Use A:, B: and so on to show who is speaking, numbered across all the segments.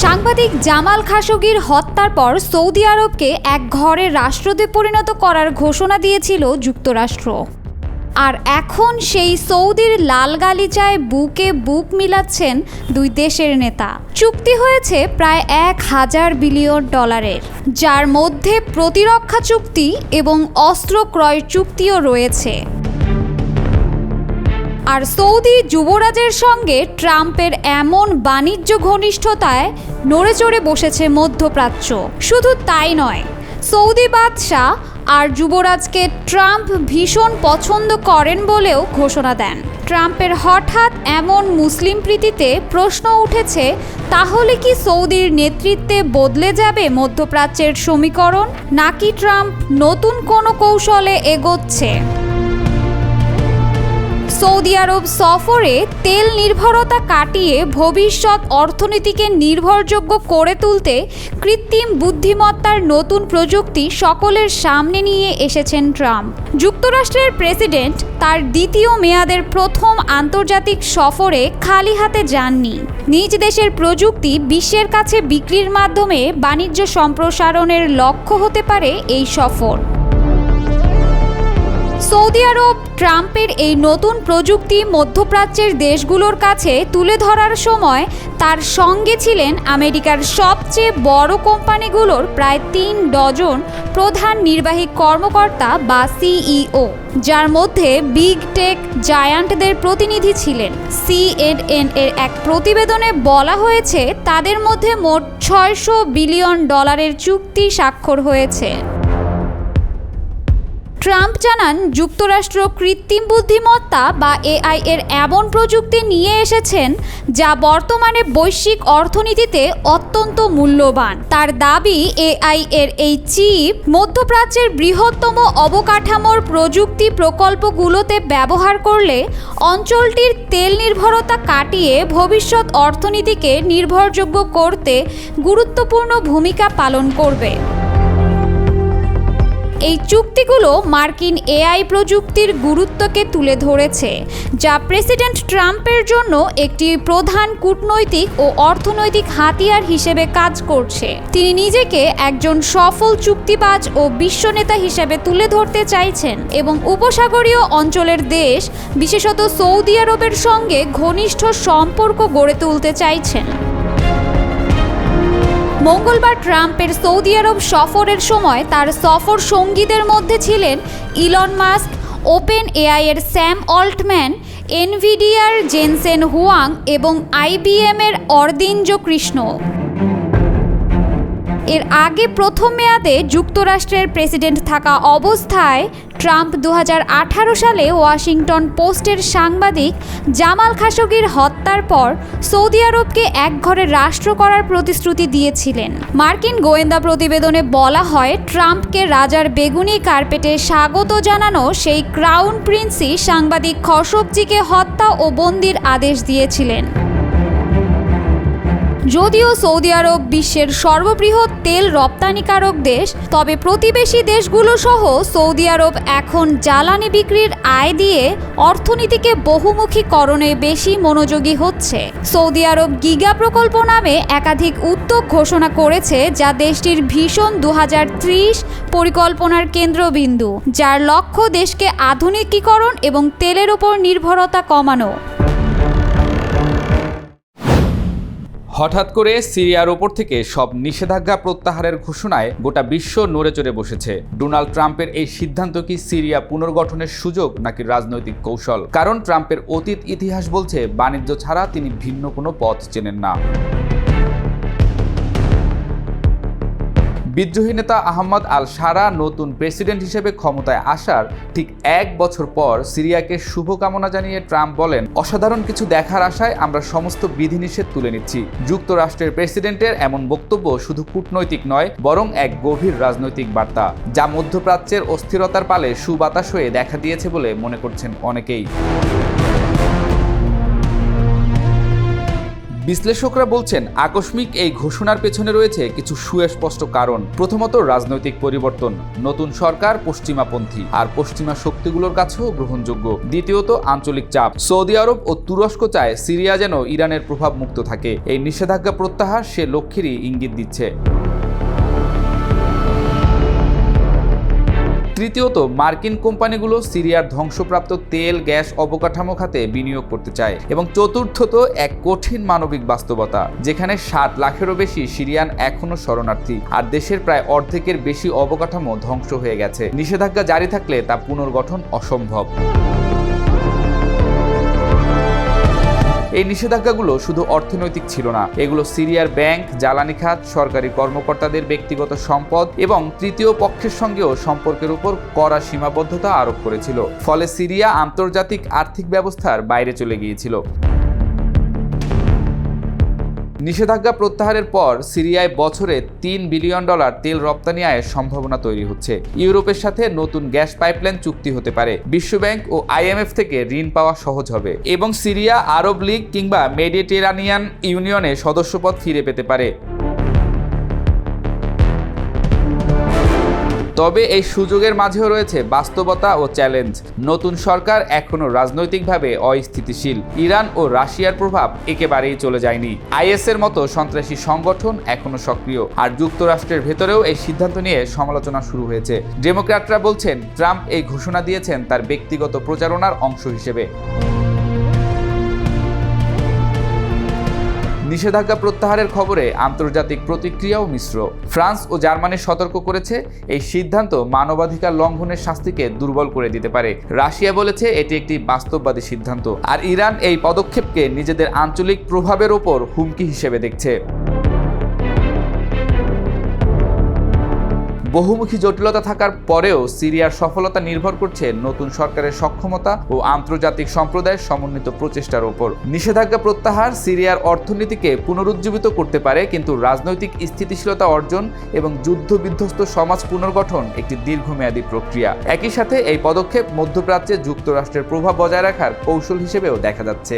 A: সাংবাদিক জামাল খাশোগির হত্যার পর সৌদি আরবকে এক ঘরের রাষ্ট্রতে পরিণত করার ঘোষণা দিয়েছিল যুক্তরাষ্ট্র। আর এখন সেই সৌদির লাল গালিচায় বুকে বুক মিলাচ্ছেন দুই দেশের নেতা। চুক্তি হয়েছে প্রায় 1000 বিলিয়ন ডলারের, যার মধ্যে প্রতিরক্ষা চুক্তি এবং অস্ত্র ক্রয় চুক্তিও রয়েছে। আর সৌদি যুবরাজের সঙ্গে ট্রাম্পের এমন বাণিজ্য ঘনিষ্ঠতায় নড়েচড়ে বসেছে মধ্যপ্রাচ্য। শুধু তাই নয়, সৌদি বাদশাহ আর যুবরাজকে ট্রাম্প ভীষণ পছন্দ করেন বলেও ঘোষণা দেন। ট্রাম্পের হঠাৎ এমন মুসলিম প্রীতিতে প্রশ্ন উঠেছে, তাহলে কি সৌদির নেতৃত্বে বদলে যাবে মধ্যপ্রাচ্যের সমীকরণ, নাকি ট্রাম্প নতুন কোনো কৌশলে এগোচ্ছে? সৌদি আরব সফরে তেল নির্ভরতা কাটিয়ে ভবিষ্যৎ অর্থনীতিকে নির্ভরযোগ্য করে তুলতে কৃত্রিম বুদ্ধিমত্তার নতুন প্রযুক্তি সকলের সামনে নিয়ে এসেছেন ট্রাম্প। যুক্তরাষ্ট্রের প্রেসিডেন্ট তার দ্বিতীয় মেয়াদের প্রথম আন্তর্জাতিক সফরে খালি হাতে যাননি। নিজ দেশের প্রযুক্তি বিশ্বের কাছে বিক্রির মাধ্যমে বাণিজ্য সম্প্রসারণের লক্ষ্য হতে পারে এই সফর। সৌদি আরব ট্রাম্পের এই নতুন প্রযুক্তি মধ্যপ্রাচ্যের দেশগুলোর কাছে তুলে ধরার সময় তার সঙ্গে ছিলেন আমেরিকার সবচেয়ে বড় কোম্পানিগুলোর প্রায় 3 ডজন প্রধান নির্বাহী কর্মকর্তা বা সিইও, যার মধ্যে বিগ টেক জায়ান্টদের প্রতিনিধি ছিলেন। CNN এর এক প্রতিবেদনে বলা হয়েছে, তাদের মধ্যে মোট 600 বিলিয়ন ডলারের চুক্তি স্বাক্ষর হয়েছে। ট্রাম্প জানান, যুক্তরাষ্ট্র কৃত্রিম বুদ্ধিমত্তা বা AI এর এমন প্রযুক্তি নিয়ে এসেছেন যা বর্তমানে বৈশ্বিক অর্থনীতিতে অত্যন্ত মূল্যবান। তার দাবি, AI এর এই চিপ মধ্যপ্রাচ্যের বৃহত্তম অবকাঠামোর প্রযুক্তি প্রকল্পগুলোতে ব্যবহার করলে অঞ্চলটির তেল নির্ভরতা কাটিয়ে ভবিষ্যৎ অর্থনীতিকে নির্ভরযোগ্য করতে গুরুত্বপূর্ণ ভূমিকা পালন করবে। এই চুক্তিগুলো মার্কিন AI প্রযুক্তির গুরুত্বকে তুলে ধরেছে, যা প্রেসিডেন্ট ট্রাম্পের জন্য একটি প্রধান কূটনৈতিক ও অর্থনৈতিক হাতিয়ার হিসেবে কাজ করছে। তিনি নিজেকে একজন সফল চুক্তিবাজ ও বিশ্বনেতা হিসেবে তুলে ধরতে চাইছেন এবং উপসাগরীয় অঞ্চলের দেশ, বিশেষত সৌদি আরবের সঙ্গে ঘনিষ্ঠ সম্পর্ক গড়ে তুলতে চাইছেন। মঙ্গলবার ট্রাম্পের সৌদি আরব সফরের সময় তার সফর সঙ্গীদের মধ্যে ছিলেন ইলন মাস্ক, OpenAI এর স্যাম অল্টম্যান, এনভিডিয়ার জেনসেন হুয়াং এবং IBM এর অরদিনজো কৃষ্ণ। এর আগে প্রথম মেয়াদে যুক্তরাষ্ট্রের প্রেসিডেন্ট থাকা অবস্থায় ট্রাম্প 2018 সালে ওয়াশিংটন পোস্টের সাংবাদিক জামাল খাশোগির হত্যার পর সৌদি আরবকে একঘরে রাষ্ট্র করার প্রতিশ্রুতি দিয়েছিলেন। মার্কিন গোয়েন্দা প্রতিবেদনে বলা হয়, ট্রাম্পকে রাজার বেগুনি কার্পেটে স্বাগত জানানো সেই ক্রাউন প্রিন্সই সাংবাদিক খশোগজিকে হত্যা ও বন্দির আদেশ দিয়েছিলেন। যদিও সৌদি আরব বিশ্বের সর্ববৃহৎ তেল রপ্তানিকারক দেশ, তবে প্রতিবেশী দেশগুলো সহ সৌদি আরব এখন জ্বালানি বিক্রির আয় দিয়ে অর্থনীতিকে বহুমুখীকরণে বেশি মনোযোগী হচ্ছে। সৌদি আরব গিগা প্রকল্প নামে একাধিক উদ্যোগ ঘোষণা করেছে, যা দেশটির ভিশন 2030 পরিকল্পনার কেন্দ্রবিন্দু, যার লক্ষ্য দেশকে আধুনিকীকরণ এবং তেলের উপর নির্ভরতা কমানো।
B: হঠাৎ করে সিরিয়ার ওপর থেকে সব নিষেধাজ্ঞা প্রত্যাহারের ঘোষণায় গোটা বিশ্ব নড়েচড়ে বসেছে। ডোনাল্ড ট্রাম্পের এই সিদ্ধান্ত কি সিরিয়া পুনর্গঠনের সুযোগ নাকি রাজনৈতিক কৌশল? কারণ ট্রাম্পের অতীত ইতিহাস বলছে, বাণিজ্য ছাড়া তিনি ভিন্ন কোনো পথ চেনেন না। বিদ্রোহী নেতা আহমদ আল শারা নতুন প্রেসিডেন্ট হিসেবে ক্ষমতায় আসার ঠিক 1 বছর পর সিরিয়াকে শুভকামনা জানিয়ে ট্রাম্প বলেন, অসাধারণ কিছু দেখার আশায় আমরা সমস্ত বিধিনিষেধ তুলে নিচ্ছি। যুক্তরাষ্ট্রের প্রেসিডেন্টের এমন বক্তব্য শুধু কূটনৈতিক নয়, বরং এক গভীর রাজনৈতিক বার্তা, যা মধ্যপ্রাচ্যের অস্থিরতার পালে সুবাতাস হয়ে দেখা দিয়েছে বলে মনে করছেন অনেকেই। বিশ্লেষকরা বলছেন, আকস্মিক এই ঘোষণার পেছনে রয়েছে কিছু সুস্পষ্ট কারণ। প্রথমত, রাজনৈতিক পরিবর্তন, নতুন সরকার পশ্চিমাপন্থী আর পশ্চিমা শক্তিগুলোর কাছেও গ্রহণযোগ্য। দ্বিতীয়ত, আঞ্চলিক চাপ। সৌদি আরব ও তুরস্ক চায় সিরিয়া যেন ইরানের প্রভাব মুক্ত থাকে। এই নিষেধাজ্ঞা প্রত্যাহার সে লক্ষ্যেরই ইঙ্গিত দিচ্ছে। তৃতীয়ত, মার্কিন কোম্পানিগুলো সিরিয়ার ধ্বংসপ্রাপ্ত তেল, গ্যাস, অবকাঠামো খাতে বিনিয়োগ করতে চায়। এবং চতুর্থত, এক কঠিন মানবিক বাস্তবতা, যেখানে 60 লাখেরও বেশি সিরিয়ান এখনো শরণার্থী আর দেশের প্রায় অর্ধেকের বেশি অবকাঠামো ধ্বংস হয়ে গেছে। নিষেধাজ্ঞা জারি থাকলে তা পুনর্গঠন অসম্ভব। এই নিষেধাজ্ঞাগুলো শুধু অর্থনৈতিক ছিল না, এগুলো সিরিয়ার ব্যাংক, জ্বালানি খাত, সরকারি কর্মকর্তাদের ব্যক্তিগত সম্পদ এবং তৃতীয় পক্ষের সঙ্গেও সম্পর্কের উপর কড়া সীমাবদ্ধতা আরোপ করেছিল। ফলে সিরিয়া আন্তর্জাতিক আর্থিক ব্যবস্থার বাইরে চলে গিয়েছিল। নিষেধাজ্ঞা প্রত্যাহারের পর সিরিয়ায় বছরে $3 বিলিয়ন তেল রপ্তানি আয়ের সম্ভাবনা তৈরি হচ্ছে। ইউরোপের সাথে নতুন গ্যাস পাইপলাইন চুক্তি হতে পারে, বিশ্বব্যাংক ও IMF থেকে ঋণ পাওয়া সহজ হবে এবং সিরিয়া আরব লীগ কিংবা মেডিটেরানিয়ান ইউনিয়নে সদস্যপদ ফিরে পেতে পারে। তবে এই সুযোগের মাঝেও রয়েছে বাস্তবতা ও চ্যালেঞ্জ। নতুন সরকার এখনও রাজনৈতিকভাবে অস্থিতিশীল। ইরান ও রাশিয়ার প্রভাব একেবারেই চলে যায়নি। IS-এর মতো সন্ত্রাসী সংগঠন এখনও সক্রিয়। আর যুক্তরাষ্ট্রের ভেতরেও এই সিদ্ধান্ত নিয়ে সমালোচনা শুরু হয়েছে। ডেমোক্র্যাটরা বলছেন, ট্রাম্প এই ঘোষণা দিয়েছেন তার ব্যক্তিগত প্রচারণার অংশ হিসেবে। নিষেধাজ্ঞা প্রত্যাহারের খবরে আন্তর্জাতিক প্রতিক্রিয়াও মিশ্র। ফ্রান্স ও জার্মানি সতর্ক করেছে, এই সিদ্ধান্ত মানবাধিকার লঙ্ঘনের শাস্তিকে দুর্বল করে দিতে পারে। রাশিয়া বলেছে এটি একটি বাস্তববাদী সিদ্ধান্ত। আর ইরান এই পদক্ষেপকে নিজেদের আঞ্চলিক প্রভাবের ওপর হুমকি হিসেবে দেখছে। বহুমুখী জটিলতা থাকার পরেও সিরিয়ার সফলতা নির্ভর করছে নতুন সরকারের সক্ষমতা ও আন্তর্জাতিক সম্প্রদায়ের সমন্বিত প্রচেষ্টার ওপর। নিষেধাজ্ঞা প্রত্যাহার সিরিয়ার অর্থনীতিকে পুনরুজ্জীবিত করতে পারে, কিন্তু রাজনৈতিক স্থিতিশীলতা অর্জন এবং যুদ্ধবিধ্বস্ত সমাজ পুনর্গঠন একটি দীর্ঘমেয়াদী প্রক্রিয়া। একই সাথে এই পদক্ষেপ মধ্যপ্রাচ্যে যুক্তরাষ্ট্রের প্রভাব বজায় রাখার কৌশল হিসেবেও দেখা যাচ্ছে।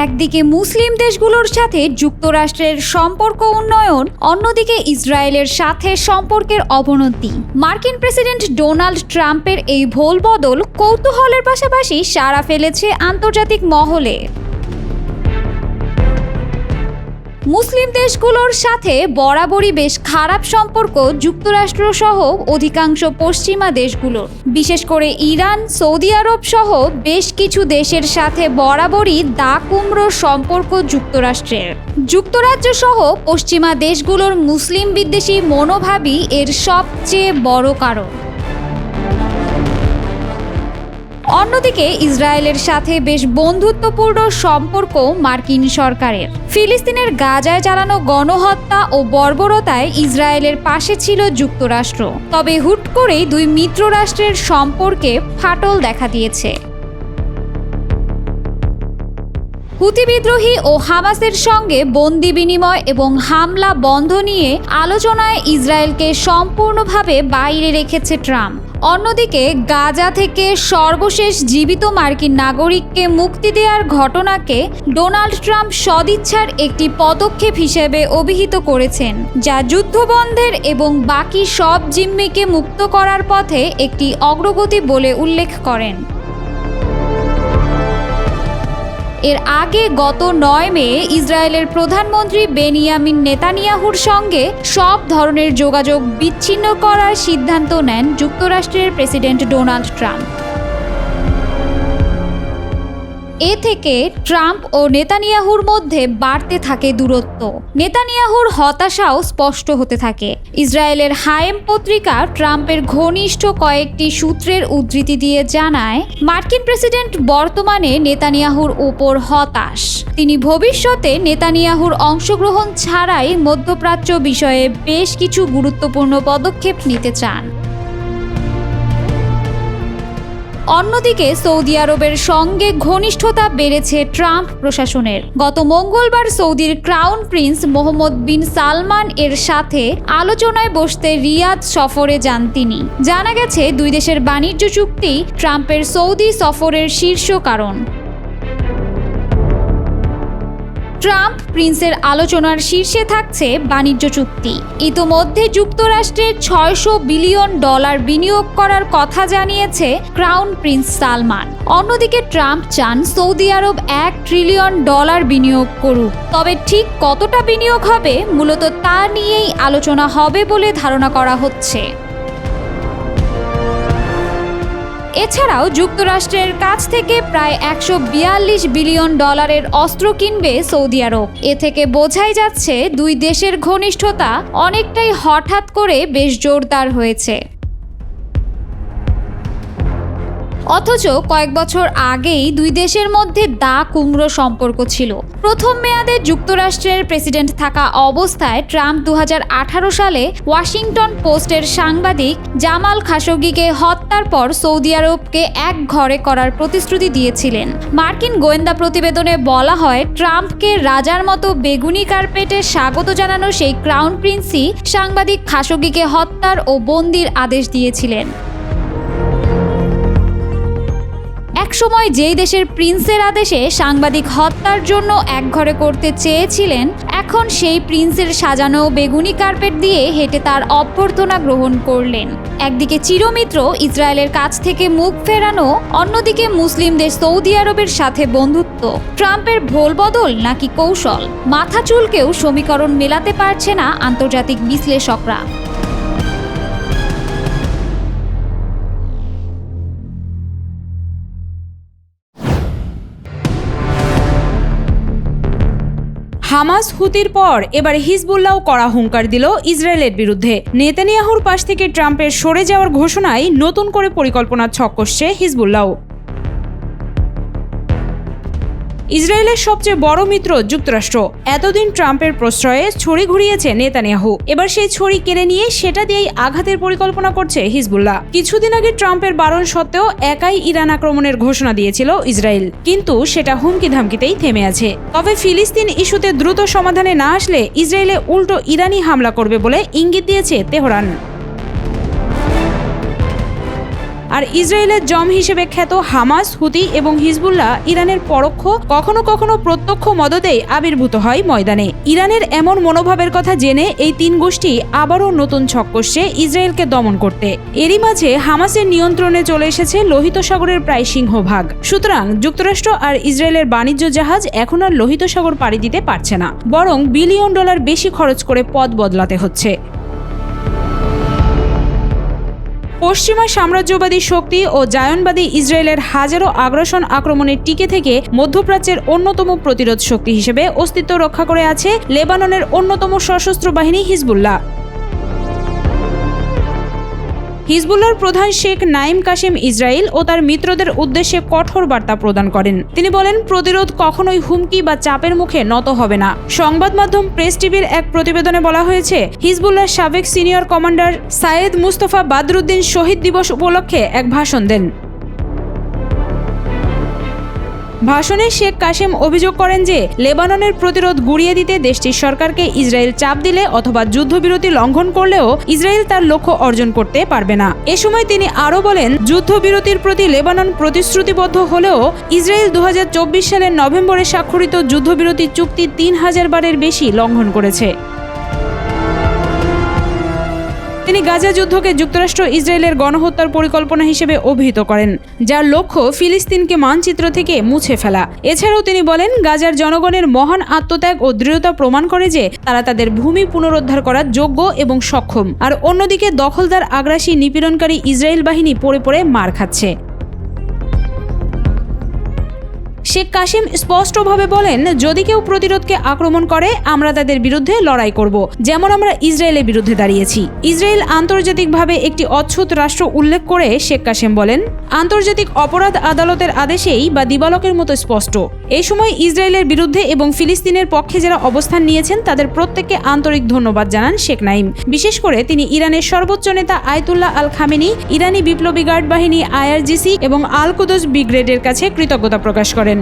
A: একদিকে মুসলিম দেশগুলোর সাথে যুক্তরাষ্ট্রের সম্পর্ক উন্নয়ন, অন্যদিকে ইসরায়েলের সাথে সম্পর্কের অবনতি। মার্কিন প্রেসিডেন্ট ডোনাল্ড ট্রাম্পের এই ভোল বদল কৌতূহলের পাশাপাশি সাড়া ফেলেছে আন্তর্জাতিক মহলে। মুসলিম দেশগুলোর সাথে বরাবরই বেশ খারাপ সম্পর্ক যুক্তরাষ্ট্র সহ অধিকাংশ পশ্চিমা দেশগুলোর। বিশেষ করে ইরান, সৌদি আরব সহ বেশ কিছু দেশের সাথে বরাবরই দা কুমড়ো সম্পর্ক যুক্তরাষ্ট্রের। যুক্তরাজ্য সহ পশ্চিমা দেশগুলোর মুসলিম বিদ্বেষী মনোভাবই এর সবচেয়ে বড় কারণ। অন্যদিকে ইসরায়েলের সাথে বেশ বন্ধুত্বপূর্ণ সম্পর্ক মার্কিন সরকারের। ফিলিস্তিনের গাজায় চালানো গণহত্যা ও বর্বরতায় ইসরায়েলের পাশে ছিল যুক্তরাষ্ট্র। তবে হুট করেই দুই মিত্র রাষ্ট্রের সম্পর্কে ফাটল দেখা দিয়েছে। হুতি বিদ্রোহী ও হামাসের সঙ্গে বন্দি বিনিময় এবং হামলা বন্ধ নিয়ে আলোচনায় ইসরায়েলকে সম্পূর্ণভাবে বাইরে রেখেছে ট্রাম্প। অন্যদিকে গাজা থেকে সর্বশেষ জীবিত মার্কিন নাগরিককে মুক্তি দেওয়ার ঘটনাকে ডোনাল্ড ট্রাম্প সদিচ্ছার একটি পদক্ষেপ হিসেবে অভিহিত করেছেন, যা যুদ্ধবন্ধের এবং বাকি সব জিম্মিকে মুক্ত করার পথে একটি অগ্রগতি বলে উল্লেখ করেন। এর আগে গত 9 মে ইসরায়েলের প্রধানমন্ত্রী বেনিয়ামিন নেতানিয়াহুর সঙ্গে সব ধরনের যোগাযোগ বিচ্ছিন্ন করার সিদ্ধান্ত নেন যুক্তরাষ্ট্রের প্রেসিডেন্ট ডোনাল্ড ট্রাম্প। এ থেকে ট্রাম্প ও নেতানিয়াহুর মধ্যে বাড়তে থাকে দূরত্ব। নেতানিয়াহুর হতাশাও স্পষ্ট হতে থাকে। ইসরায়েলের হায়েম পত্রিকা ট্রাম্পের ঘনিষ্ঠ কয়েকটি সূত্রের উদ্ধৃতি দিয়ে জানায়, মার্কিন প্রেসিডেন্ট বর্তমানে নেতানিয়াহুর উপর হতাশ। তিনি ভবিষ্যতে নেতানিয়াহুর অংশগ্রহণ ছাড়াই মধ্যপ্রাচ্য বিষয়ে বেশ কিছু গুরুত্বপূর্ণ পদক্ষেপ নিতে চান। অন্যদিকে সৌদি আরবের সঙ্গে ঘনিষ্ঠতা বেড়েছে ট্রাম্প প্রশাসনের। গত মঙ্গলবার সৌদির ক্রাউন প্রিন্স মোহাম্মদ বিন সালমান এর সাথে আলোচনায় বসতে রিয়াদ সফরে যান তিনি। জানা গেছে দুই দেশের বাণিজ্য চুক্তি ট্রাম্পের সৌদি সফরের শীর্ষ কারণ। ট্রাম্প প্রিন্সের আলোচনার শীর্ষে থাকছে বাণিজ্য চুক্তি। ইতোমধ্যে যুক্তরাষ্ট্রের $600 বিলিয়ন বিনিয়োগ করার কথা জানিয়েছে ক্রাউন প্রিন্স সালমান। অন্যদিকে ট্রাম্প চান সৌদি আরব $1 ট্রিলিয়ন বিনিয়োগ করুক। তবে ঠিক কতটা বিনিয়োগ হবে মূলত তা নিয়েই আলোচনা হবে বলে ধারণা করা হচ্ছে। এছাড়াও যুক্তরাষ্ট্রের কাছ থেকে প্রায় $142 বিলিয়ন অস্ত্র কিনবে সৌদি আরব। এ থেকে বোঝাই যাচ্ছে দুই দেশের ঘনিষ্ঠতা অনেকটাই হঠাৎ করে বেশ জোরদার হয়েছে। অথচ কয়েক বছর আগেই দুই দেশের মধ্যে দা কুমড়ো সম্পর্ক ছিল। প্রথম মেয়াদে যুক্তরাষ্ট্রের প্রেসিডেন্ট থাকা অবস্থায় ট্রাম্প 2018 সালে ওয়াশিংটন পোস্টের সাংবাদিক জামাল খাশোগিকে হত্যার পর সৌদি আরবকে এক ঘরে করার প্রতিশ্রুতি দিয়েছিলেন। মার্কিন গোয়েন্দা প্রতিবেদনে বলা হয়, ট্রাম্পকে রাজার মতো বেগুনি কার্পেটে স্বাগত জানানো সেই ক্রাউন প্রিন্সই সাংবাদিক খাশোগিকে হত্যার ও বন্দির আদেশ দিয়েছিলেন। একসময় যেই দেশের প্রিন্সের আদেশে সাংবাদিক হত্যার জন্য একঘরে করতে চেয়েছিলেন, এখন সেই প্রিন্সের সাজানো বেগুনি কার্পেট দিয়ে হেঁটে তার অভ্যর্থনা গ্রহণ করলেন। একদিকে চিরমিত্র ইসরায়েলের কাছ থেকে মুখ ফেরানো, অন্যদিকে মুসলিমদের সৌদি আরবের সাথে বন্ধুত্ব। ট্রাম্পের ভোল বদল নাকি কৌশল? মাথা চুলকেও সমীকরণ মেলাতে পারছে না আন্তর্জাতিক বিশ্লেষকরা।
C: হামাস হুতির পর এবার হিজবুল্লাহও কড়া হুঙ্কার দিল ইসরায়েলের বিরুদ্ধে। নেতানিয়াহুর পাশ থেকে ট্রাম্পের সরে যাওয়ার ঘোষণায় নতুন করে পরিকল্পনার ছক কষছে হিজবুল্লাহ। ইসরায়েলের সবচেয়ে বড় মিত্র যুক্তরাষ্ট্র এতদিন ট্রাম্পের প্রশ্রয়ে ছড়ি ঘুরিয়েছে নেতানিয়াহু। এবার সেই ছড়ি কেড়ে নিয়ে সেটা দিয়েই আঘাতের পরিকল্পনা করছে হিজবুল্লাহ। কিছুদিন আগে ট্রাম্পের বারণ সত্ত্বেও একাই ইরান আক্রমণের ঘোষণা দিয়েছিল ইসরায়েল, কিন্তু সেটা হুমকি ধামকিতেই থেমে আছে। তবে ফিলিস্তিন ইস্যুতে দ্রুত সমাধানে না আসলে ইসরায়েলে উল্টো ইরানি হামলা করবে বলে ইঙ্গিত দিয়েছে তেহরান। আর ইসরায়েলের জম হিসেবে খ্যাত হামাস, হুতি এবং হিজবুল্লাহ ইরানের পরোক্ষ কখনো কখনো প্রত্যক্ষ মদদেই আবির্ভূত হয় ময়দানে। ইরানের এমন মনোভাবের কথা জেনে এই তিন গোষ্ঠী আবারও নতুন ছক কষছে ইসরায়েলকে দমন করতে। এরই মাঝে হামাসের নিয়ন্ত্রণে চলে এসেছে লোহিত সাগরের প্রায় সিংহভাগ। সুতরাং যুক্তরাষ্ট্র আর ইসরায়েলের বাণিজ্য জাহাজ এখন আর লোহিত সাগর পাড়ি দিতে পারছে না, বরং $1 বিলিয়ন বেশি খরচ করে পথ বদলাতে হচ্ছে। পশ্চিমা সাম্রাজ্যবাদী শক্তি ও জায়নবাদী ইসরায়েলের হাজারো আগ্রাসন আক্রমণের টিকে থেকে মধ্যপ্রাচ্যের অন্যতম প্রতিরোধ শক্তি হিসেবে অস্তিত্ব রক্ষা করে আছে লেবাননের অন্যতম সশস্ত্র বাহিনী হিজবুল্লাহ। হিজবুল্লাহর প্রধান শেখ নাইম কাসেম ইসরায়েল ও তার মিত্রদের উদ্দেশ্যে কঠোর বার্তা প্রদান করেন। তিনি বলেন, প্রতিরোধ কখনোই হুমকি বা চাপের মুখে নত হবে না। সংবাদ মাধ্যম প্রেস টিভির এক প্রতিবেদনে বলা হয়েছে, হিজবুল্লাহর সাবেক সিনিয়র কমান্ডার সায়েদ মুস্তফা বাদরুদ্দিন শহীদ দিবস উপলক্ষে এক ভাষণ দেন। ভাষণে শেখ কাসেম অভিযোগ করেন যে লেবাননের প্রতিরোধ গুড়িয়ে দিতে দেশটির সরকারকে ইসরায়েল চাপ দিলে অথবা যুদ্ধবিরতি লঙ্ঘন করলেও ইসরায়েল তার লক্ষ্য অর্জন করতে পারবে না। এ সময় তিনি আরও বলেন, যুদ্ধবিরতির প্রতি লেবানন প্রতিশ্রুতিবদ্ধ হলেও ইসরায়েল 2024 সালের নভেম্বরে স্বাক্ষরিত যুদ্ধবিরতি চুক্তি 3000 বারের বেশি লঙ্ঘন করেছে। তিনি গাজা যুদ্ধকে যুক্তরাষ্ট্র ইসরায়েলের গণহত্যার পরিকল্পনা হিসেবে অভিহিত করেন, যার লক্ষ্য ফিলিস্তিনকে মানচিত্র থেকে মুছে ফেলা। এছাড়াও তিনি বলেন, গাজার জনগণের মহান আত্মত্যাগ ও দৃঢ়তা প্রমাণ করে যে তারা তাদের ভূমি পুনরুদ্ধার করার যোগ্য এবং সক্ষম। আর অন্যদিকে দখলদার আগ্রাসী নিপীড়নকারী ইসরায়েল বাহিনী পড়ে পড়ে মার খাচ্ছে। শেখ কাসেম স্পষ্টভাবে বলেন, যদি কেউ প্রতিরোধকে আক্রমণ করে আমরা তাদের বিরুদ্ধে লড়াই করব, যেমন আমরা ইসরায়েলের বিরুদ্ধে দাঁড়িয়েছি। ইসরায়েল আন্তর্জাতিকভাবে একটি অচ্ছুত রাষ্ট্র উল্লেখ করে শেখ কাসেম বলেন, আন্তর্জাতিক অপরাধ আদালতের আদেশেই বা দিবালকের মতো স্পষ্ট। এই সময় ইসরায়েলের বিরুদ্ধে এবং ফিলিস্তিনের পক্ষে যারা অবস্থান নিয়েছেন তাদের প্রত্যেককে আন্তরিক ধন্যবাদ জানান শেখ নাঈম। বিশেষ করে তিনি ইরানের সর্বোচ্চ নেতা আয়াতুল্লাহ আল খামেনি, ইরানি বিপ্লবী গার্ড বাহিনী IRGC এবং আল কুদস ব্রিগেডের কাছে কৃতজ্ঞতা প্রকাশ করেন।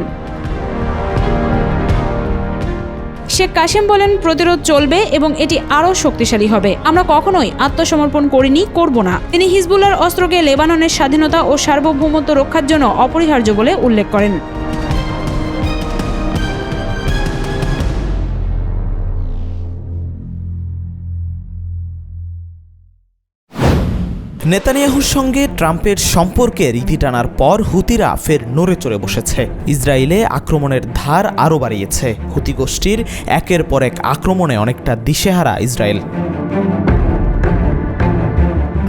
C: শেখ কাসেম বলেন, প্রতিরোধ চলবে এবং এটি আরও শক্তিশালী হবে। আমরা কখনোই আত্মসমর্পণ করিনি, করব না। তিনি হিজবুল্লাহর অস্ত্রকে লেবাননের স্বাধীনতা ও সার্বভৌমত্ব রক্ষার জন্য অপরিহার্য বলে উল্লেখ করেন।
D: নেতানিয়াহুর সঙ্গে ট্রাম্পের সম্পর্কের ইতি টানার পর হুতিরা ফের নড়ে চড়ে বসেছে। ইসরায়েলে আক্রমণের ধার আরও বাড়িয়েছে। হুতি গোষ্ঠীর একের পর এক আক্রমণে অনেকটা দিশেহারা ইসরায়েল।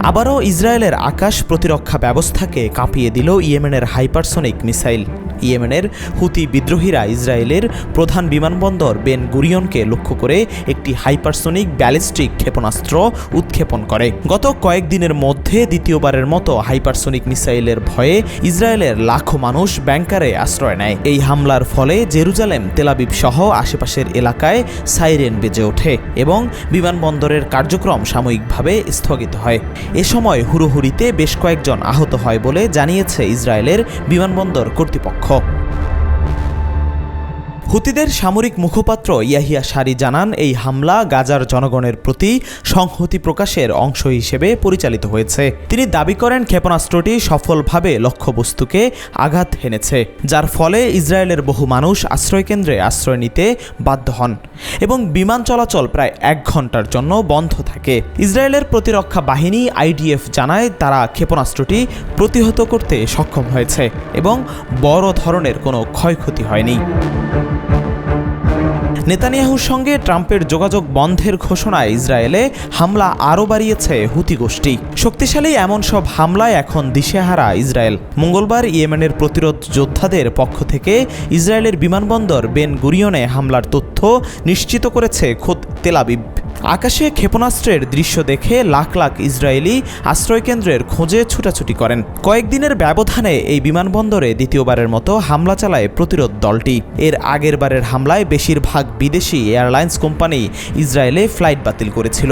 D: আবারও ইসরায়েলের আকাশ প্রতিরক্ষা ব্যবস্থাকে কাঁপিয়ে দিল ইয়েমেনের হাইপারসনিক মিসাইল। ইয়েমেনের হুতি বিদ্রোহীরা ইসরায়েলের প্রধান বিমানবন্দর বেন গুরিয়নকে লক্ষ্য করে একটি হাইপারসনিক ব্যালিস্টিক ক্ষেপণাস্ত্র উৎক্ষেপণ করে। গত কয়েকদিনের মধ্যে দ্বিতীয়বারের মতো হাইপারসনিক মিসাইলের ভয়ে ইসরায়েলের লাখো মানুষ ব্যাংকারে আশ্রয় নেয়। এই হামলার ফলে জেরুজালেম, তেলাবিব সহ আশেপাশের এলাকায় সাইরেন বেজে ওঠে এবং বিমানবন্দরের কার্যক্রম সাময়িকভাবে স্থগিত হয়। এ সময় হুড়োহুড়িতে বেশ কয়েকজন আহত হয় বলে জানিয়েছে ইসরায়েলের বিমানবন্দর কর্তৃপক্ষ। হুতিদের সামরিক মুখপাত্র ইয়াহিয়া সারি জানান, এই হামলা গাজার জনগণের প্রতি সংহতি প্রকাশের অংশ হিসেবে পরিচালিত হয়েছে। তিনি দাবি করেন, ক্ষেপণাস্ত্রটি সফলভাবে লক্ষ্যবস্তুকে আঘাত হেনেছে, যার ফলে ইসরায়েলের বহু মানুষ আশ্রয়কেন্দ্রে আশ্রয় নিতে বাধ্য হন এবং বিমান চলাচল প্রায় 1 ঘন্টার জন্য বন্ধ থাকে। ইসরায়েলের প্রতিরক্ষা বাহিনী IDF জানায়, তারা ক্ষেপণাস্ত্রটি প্রতিহত করতে সক্ষম হয়েছে এবং বড় ধরনের কোনো ক্ষয়ক্ষতি হয়নি। নেতানিয়াহুর সঙ্গে ট্রাম্পের যোগাযোগ বন্ধের ঘোষণায় ইসরায়েলে হামলা আরও বাড়িয়েছে হুতি গোষ্ঠী। শক্তিশালী এমন সব হামলায় এখন দিশেহারা ইসরায়েল। মঙ্গলবার ইয়েমেনের প্রতিরোধ যোদ্ধাদের পক্ষ থেকে ইসরায়েলের বিমানবন্দর বেন গুরিয়নে হামলার তথ্য নিশ্চিত করেছে খোদ তেলাবিব। আকাশে ক্ষেপণাস্ত্রের দৃশ্য দেখে লাখ লাখ ইসরায়েলি আশ্রয়কেন্দ্রের খোঁজে ছুটাছুটি করেন। কয়েকদিনের ব্যবধানে এই বিমানবন্দরে দ্বিতীয়বারের মতো হামলা চালায় প্রতিরোধ দলটি। এর আগের বারের হামলায় বেশিরভাগ বিদেশি এয়ারলাইন্স কোম্পানি ইসরায়েলে ফ্লাইট বাতিল করেছিল।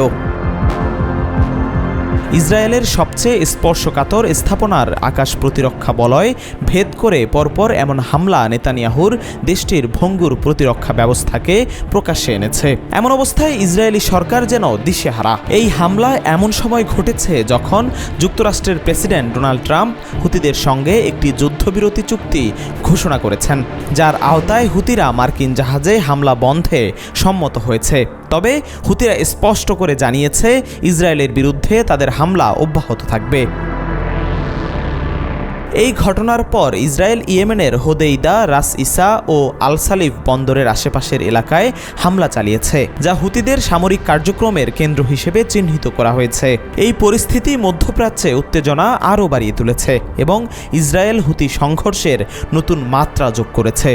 D: ইসরায়েলের সবচেয়ে স্পর্শকাতর স্থাপনার আকাশ প্রতিরক্ষা বলয় ভেদ করে পরপর এমন হামলা নেতানিয়াহুর দেশটির ভঙ্গুর প্রতিরক্ষা ব্যবস্থাকে প্রকাশ্যে এনেছে। এমন অবস্থায় ইসরায়েলি সরকার যেন দিশেহারা। এই হামলা এমন সময় ঘটেছে যখন যুক্তরাষ্ট্রের প্রেসিডেন্ট ডোনাল্ড ট্রাম্প হুতিদের সঙ্গে একটি যুদ্ধবিরতি চুক্তি ঘোষণা করেছেন, যার আওতায় হুতিরা মার্কিন জাহাজে হামলা বন্ধে সম্মত হয়েছে। তবে হুতিরা স্পষ্ট করে জানিয়েছে, ইসরায়েলের বিরুদ্ধে তাদের হামলা অব্যাহত থাকবে। এই ঘটনার পর ইসরায়েল ইয়েমেনের হোদেইদা, রাস ইসা ও আল সালিফ বন্দরের আশেপাশের এলাকায় হামলা চালিয়েছে, যা হুতিদের সামরিক কার্যক্রমের কেন্দ্র হিসেবে চিহ্নিত করা হয়েছে। এই পরিস্থিতি মধ্যপ্রাচ্যে উত্তেজনা আরও বাড়িয়ে তুলেছে এবং ইসরায়েল হুতি সংঘর্ষের নতুন মাত্রা যোগ করেছে।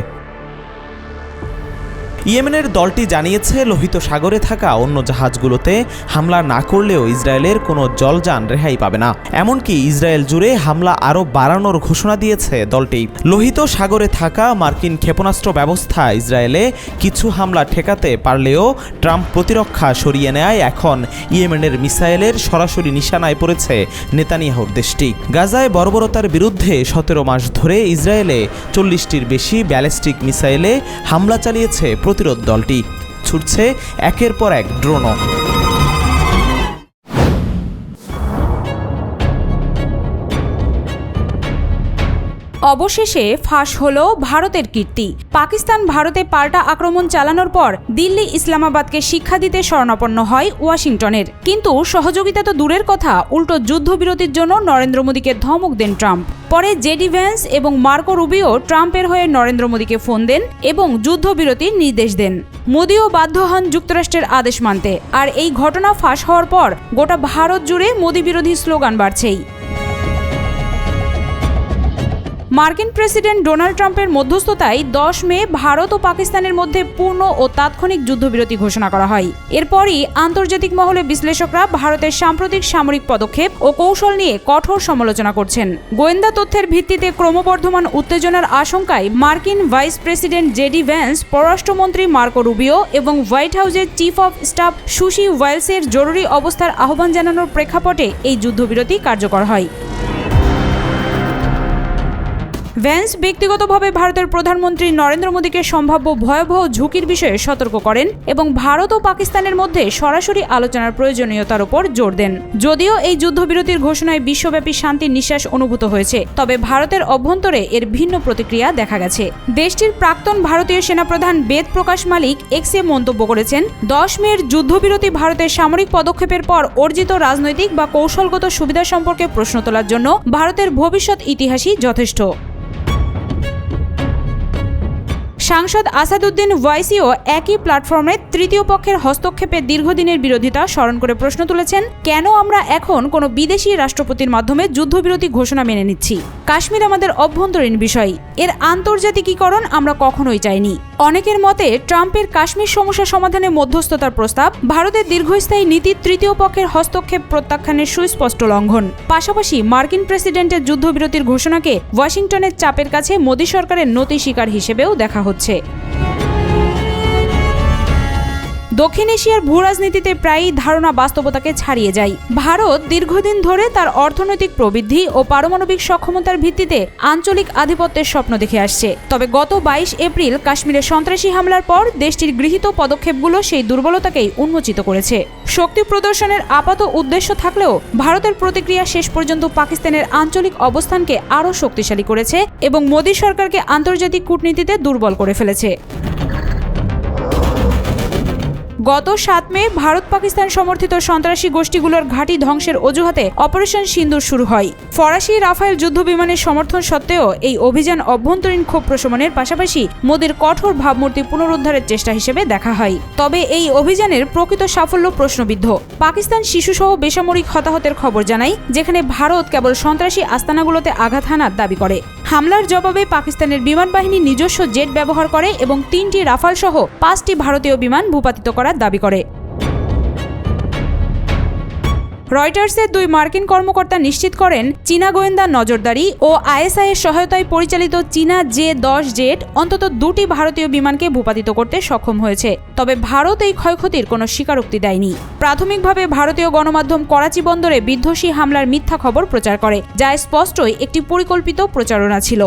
D: ইয়েমেনের দলটি জানিয়েছে, লোহিত সাগরে থাকা অন্য জাহাজগুলোতে হামলা না করলেও ইসরায়েলের কোনো জলযান রেহাই পাবে না। এমনকি ইসরায়েল জুড়ে হামলা আরও বাড়ানোর ঘোষণা দিয়েছে দলটি। লোহিত সাগরে থাকা মার্কিন ক্ষেপণাস্ত্র ব্যবস্থা ইসরায়েলে কিছু হামলা ঠেকাতে পারলেও ট্রাম্প প্রতিরক্ষা সরিয়ে নেয় এখন ইয়েমেনের মিসাইলের সরাসরি নিশানায় পড়েছে নেতানিয়াহুর দেশটি। গাজায় বর্বরতার বিরুদ্ধে 17 মাস ধরে ইসরায়েলে 40টির বেশি ব্যালিস্টিক মিসাইলে হামলা চালিয়েছে প্রতিরোধ দলটি। ছুটছে একের পর এক ড্রোনও।
C: অবশেষে ফাঁস হলো ভারতের কীর্তি। পাকিস্তান ভারতে পাল্টা আক্রমণ চালানোর পর দিল্লি ইসলামাবাদকে শিক্ষা দিতে শরণাপন্ন হয় ওয়াশিংটনের। কিন্তু সহযোগিতা তো দূরের কথা, উল্টো যুদ্ধবিরতির জন্য নরেন্দ্র মোদীকে ধমক দেন ট্রাম্প। পরে জেডি ভ্যান্স এবং মার্কো রুবিও ট্রাম্পের হয়ে নরেন্দ্র মোদীকে ফোন দেন এবং যুদ্ধবিরতির নির্দেশ দেন। মোদীও বাধ্য হন যুক্তরাষ্ট্রের আদেশ মানতে। আর এই ঘটনা ফাঁস হওয়ার পর গোটা ভারত জুড়ে মোদী বিরোধী স্লোগান বাড়ছেই। মার্কিন প্রেসিডেন্ট ডোনাল্ড ট্রাম্পের মধ্যস্থতায় 10 মে ভারত ও পাকিস্তানের মধ্যে পূর্ণ ও তাৎক্ষণিক যুদ্ধবিরতি ঘোষণা করা হয়। এরপরই আন্তর্জাতিক মহলে বিশ্লেষকরা ভারতের সাম্প্রতিক সামরিক পদক্ষেপ ও কৌশল নিয়ে কঠোর সমালোচনা করছেন। গোয়েন্দা তথ্যের ভিত্তিতে ক্রমবর্ধমান উত্তেজনার আশঙ্কায় মার্কিন ভাইস প্রেসিডেন্ট জেডি ভ্যান্স, পররাষ্ট্রমন্ত্রী মার্কো রুবিও এবং হোয়াইট হাউসের চিফ অব স্টাফ সুশি ওয়াইলসের জরুরি অবস্থার আহ্বান জানানোর প্রেক্ষাপটে এই যুদ্ধবিরতি কার্যকর হয়। ভ্যান্স ব্যক্তিগতভাবে ভারতের প্রধানমন্ত্রী নরেন্দ্র মোদীকে সম্ভাব্য ভয়াবহ ঝুঁকির বিষয়ে সতর্ক করেন এবং ভারত ও পাকিস্তানের মধ্যে সরাসরি আলোচনার প্রয়োজনীয়তার উপর জোর দেন। যদিও এই যুদ্ধবিরতির ঘোষণায় বিশ্বব্যাপী শান্তির নিঃশ্বাস অনুভূত হয়েছে, তবে ভারতের অভ্যন্তরে এর ভিন্ন প্রতিক্রিয়া দেখা গেছে। দেশটির প্রাক্তন ভারতীয় সেনাপ্রধান বেদ প্রকাশ মালিক এক্সে মন্তব্য করেছেন, 10 মের যুদ্ধবিরতি ভারতের সামরিক পদক্ষেপের পর অর্জিত রাজনৈতিক বা কৌশলগত সুবিধা সম্পর্কে প্রশ্ন তোলার জন্য ভারতের ভবিষ্যৎ ইতিহাসই যথেষ্ট। সাংসদ আসাদুদ্দিন ওয়াইসিও একই প্ল্যাটফর্মে তৃতীয় পক্ষের হস্তক্ষেপের দীর্ঘদিনের বিরোধিতা স্মরণ করে প্রশ্ন তুলেছেন, কেন আমরা এখন কোনো বিদেশি রাষ্ট্রপতির মাধ্যমে যুদ্ধবিরতি ঘোষণা মেনে নিচ্ছি? কাশ্মীর আমাদের অভ্যন্তরীণ বিষয়, এর আন্তর্জাতিকীকরণ আমরা কখনোই চাইনি। অনেকের মতে ট্রাম্পের কাশ্মীর সমস্যা সমাধানে মধ্যস্থতার প্রস্তাব ভারতের দীর্ঘস্থায়ী নীতির তৃতীয় পক্ষের হস্তক্ষেপ প্রত্যাখ্যানের সুস্পষ্ট লঙ্ঘন। পাশাপাশি মার্কিন প্রেসিডেন্টের যুদ্ধবিরতির ঘোষণাকে ওয়াশিংটনের চাপের কাছে মোদী সরকারের নতি স্বীকার হিসেবেও দেখা হচ্ছে। দক্ষিণ এশিয়ার ভূরাজনীতিতে প্রায়ই ধারণা বাস্তবতাকে ছাড়িয়ে যায়। ভারত দীর্ঘদিন ধরে তার অর্থনৈতিক প্রবৃদ্ধি ও পারমাণবিক সক্ষমতার ভিত্তিতে আঞ্চলিক আধিপত্যের স্বপ্ন দেখে আসছে। তবে গত 22 এপ্রিল কাশ্মীরে সন্ত্রাসী হামলার পর দেশটির গৃহীত পদক্ষেপগুলো সেই দুর্বলতাকেই উন্মোচিত করেছে। শক্তি প্রদর্শনের আপাত উদ্দেশ্য থাকলেও ভারতের প্রতিক্রিয়া শেষ পর্যন্ত পাকিস্তানের আঞ্চলিক অবস্থানকে আরও শক্তিশালী করেছে এবং মোদী সরকারকে আন্তর্জাতিক কূটনীতিতে দুর্বল করে ফেলেছে। গত 7 মে ভারত পাকিস্তান সমর্থিত সন্ত্রাসী গোষ্ঠীগুলোর ঘাঁটি ধ্বংসের অজুহাতে অপারেশন সিন্দুর শুরু হয়। ফরাসি রাফায়েল যুদ্ধবিমানের সমর্থন সত্ত্বেও এই অভিযান অভ্যন্তরীণ ক্ষোভ প্রশমনের পাশাপাশি মোদির কঠোর ভাবমূর্তি পুনরুদ্ধারের চেষ্টা হিসেবে দেখা হয়। তবে এই অভিযানের প্রকৃত সাফল্য প্রশ্নবিদ্ধ। পাকিস্তান শিশুসহ বেসামরিক হতাহতের খবর জানায়, যেখানে ভারত কেবল সন্ত্রাসী আস্তানাগুলোতে আঘাত হানার দাবি করে। হামলার জবাবে পাকিস্তানের বিমান বাহিনী নিজস্ব জেট ব্যবহার করে এবং 3টি রাফাল সহ 5টি ভারতীয় বিমান ভূপাতিত করার দাবি করে। রয়টার্সের 2 মার্কিন কর্মকর্তা নিশ্চিত করেন, চীনা গোয়েন্দা নজরদারি ও আইএসআই এর সহায়তায় পরিচালিত চীনা জে-10 জেট অন্তত 2টি ভারতীয় বিমানকে ভূপাতিত করতে সক্ষম হয়েছে। তবে ভারত এই ক্ষয়ক্ষতির কোনো স্বীকারোক্তি দেয়নি। প্রাথমিকভাবে ভারতীয় গণমাধ্যম করাচি বন্দরে বিধ্বংসী হামলার মিথ্যা খবর প্রচার করে, যা স্পষ্টই একটি পরিকল্পিত প্রচারণা ছিল।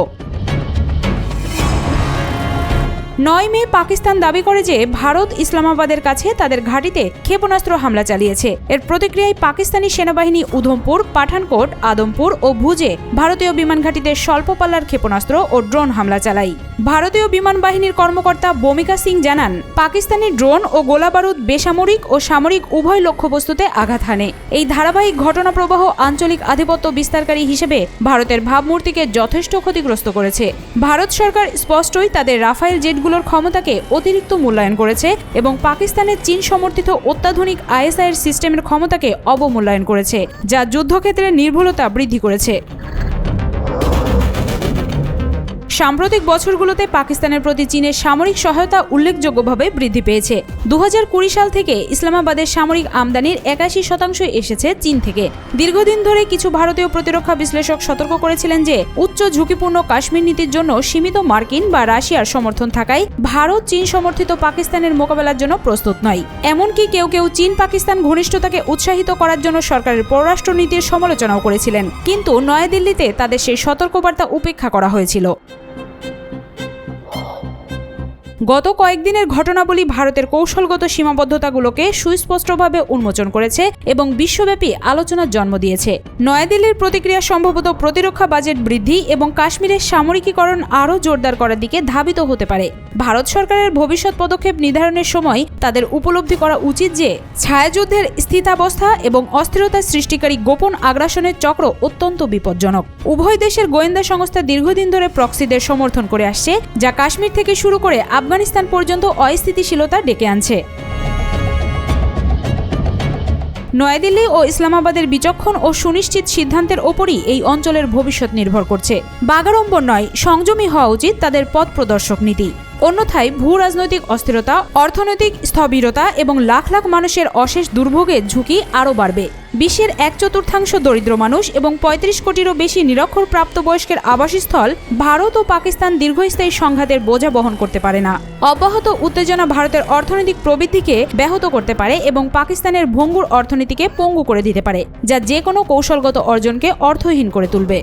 C: 9 মে পাকিস্তান দাবি করে যে ভারত ইসলামাবাদের কাছে তাদের ঘাঁটিতে ক্ষেপণাস্ত্র হামলা চালিয়েছে। এর প্রতিক্রিয়ায় পাকিস্তানি সেনাবাহিনী উধমপুর, পাঠানকোট, আদমপুর ও ভুজে ভারতীয় বিমান ঘাঁটিতে স্বল্প পাল্লার ক্ষেপণাস্ত্র ও ড্রোন হামলা চালায়। ভারতীয় বিমান বাহিনীর কর্মকর্তা বমিকা সিং জানান, পাকিস্তানি ড্রোন ও গোলাবারুদ বেসামরিক ও সামরিক উভয় লক্ষ্যবস্তুতে আঘাত হানে। এই ধারাবাহিক ঘটনা প্রবাহ আঞ্চলিক আধিপত্য বিস্তারকারী হিসেবে ভারতের ভাবমূর্তিকে যথেষ্ট ক্ষতিগ্রস্ত করেছে। ভারত সরকার স্পষ্টই তাদের রাফায়েল জেটগুলোর ক্ষমতাকে অতিরিক্ত মূল্যায়ন করেছে এবং পাকিস্তানের চীন সমর্থিত অত্যাধুনিক আইএসআই এর সিস্টেমের ক্ষমতাকে অবমূল্যায়ন করেছে, যা যুদ্ধক্ষেত্রে নির্ভুলতা বৃদ্ধি করেছে। সাম্প্রতিক বছরগুলোতে পাকিস্তানের প্রতি চীনের সামরিক সহায়তা উল্লেখযোগ্যভাবে বৃদ্ধি পেয়েছে। 2020 সাল থেকে ইসলামাবাদের সামরিক আমদানির 81% এসেছে চীন থেকে। দীর্ঘদিন ধরে কিছু ভারতীয় প্রতিরক্ষা বিশ্লেষক সতর্ক করেছিলেন যে উচ্চ ঝুঁকিপূর্ণ কাশ্মীর নীতির জন্য সীমিত মার্কিন বা রাশিয়ার সমর্থন থাকায় ভারত চীন সমর্থিত পাকিস্তানের মোকাবেলার জন্য প্রস্তুত নয়। এমনকি কেউ কেউ চীন পাকিস্তান ঘনিষ্ঠতাকে উৎসাহিত করার জন্য সরকারের পররাষ্ট্রনীতির সমালোচনাও করেছিলেন, কিন্তু নয়াদিল্লিতে তাদের সেই সতর্কবার্তা উপেক্ষা করা হয়েছিল। গত কয়েকদিনের ঘটনাবলী ভারতের কৌশলগত সীমাবদ্ধতাগুলোকে সুস্পষ্টভাবে উন্মোচন করেছে এবং বিশ্বব্যাপী আলোচনার জন্ম দিয়েছে। নয়াদিল্লির প্রতিক্রিয়া সম্ভবত প্রতিরক্ষা বাজেট বৃদ্ধি এবং কাশ্মীরের সামরিকীকরণ আরও জোরদার করার দিকে ধাবিত হতে পারে। ভারত সরকারের ভবিষ্যৎ পদক্ষেপ নির্ধারণের সময় তাদের উপলব্ধি করা উচিত যে ছায়াযুদ্ধের স্থিতাবস্থা এবং অস্থিরতা সৃষ্টিকারী গোপন আগ্রাসনের চক্র অত্যন্ত বিপজ্জনক। উভয় দেশের গোয়েন্দা সংস্থা দীর্ঘদিন ধরে প্রক্সিদের সমর্থন করে আসছে, যা কাশ্মীর থেকে শুরু করে আফগানিস্তান পর্যন্ত অস্থিতিশীলতা ডেকে আনছে। নয়াদিল্লি ও ইসলামাবাদের বিচক্ষণ ও সুনিশ্চিত সিদ্ধান্তের ওপরই এই অঞ্চলের ভবিষ্যৎ নির্ভর করছে। বাগাড়ম্বর নয়, সংযমী হওয়া উচিত তাদের পথ প্রদর্শক নীতি। অন্যথায় ভূ রাজনৈতিক অস্থিরতা, অর্থনৈতিক স্থবিরতা এবং লাখ লাখ মানুষের অশেষ দুর্ভোগের ঝুঁকি আরও বাড়বে। বিশ্বের 1/4 দরিদ্র মানুষ এবং 35 কোটিরও বেশি নিরক্ষর প্রাপ্তবয়স্কের আবাসস্থল ভারত ও পাকিস্তান দীর্ঘস্থায়ী সংঘাতের বোঝা বহন করতে পারে না। অব্যাহত উত্তেজনা ভারতের অর্থনৈতিক প্রবৃদ্ধিকে ব্যাহত করতে পারে এবং পাকিস্তানের ভঙ্গুর অর্থনীতিকে পঙ্গু করে দিতে পারে, যা যে কোনো কৌশলগত অর্জনকে অর্থহীন করে তুলবে।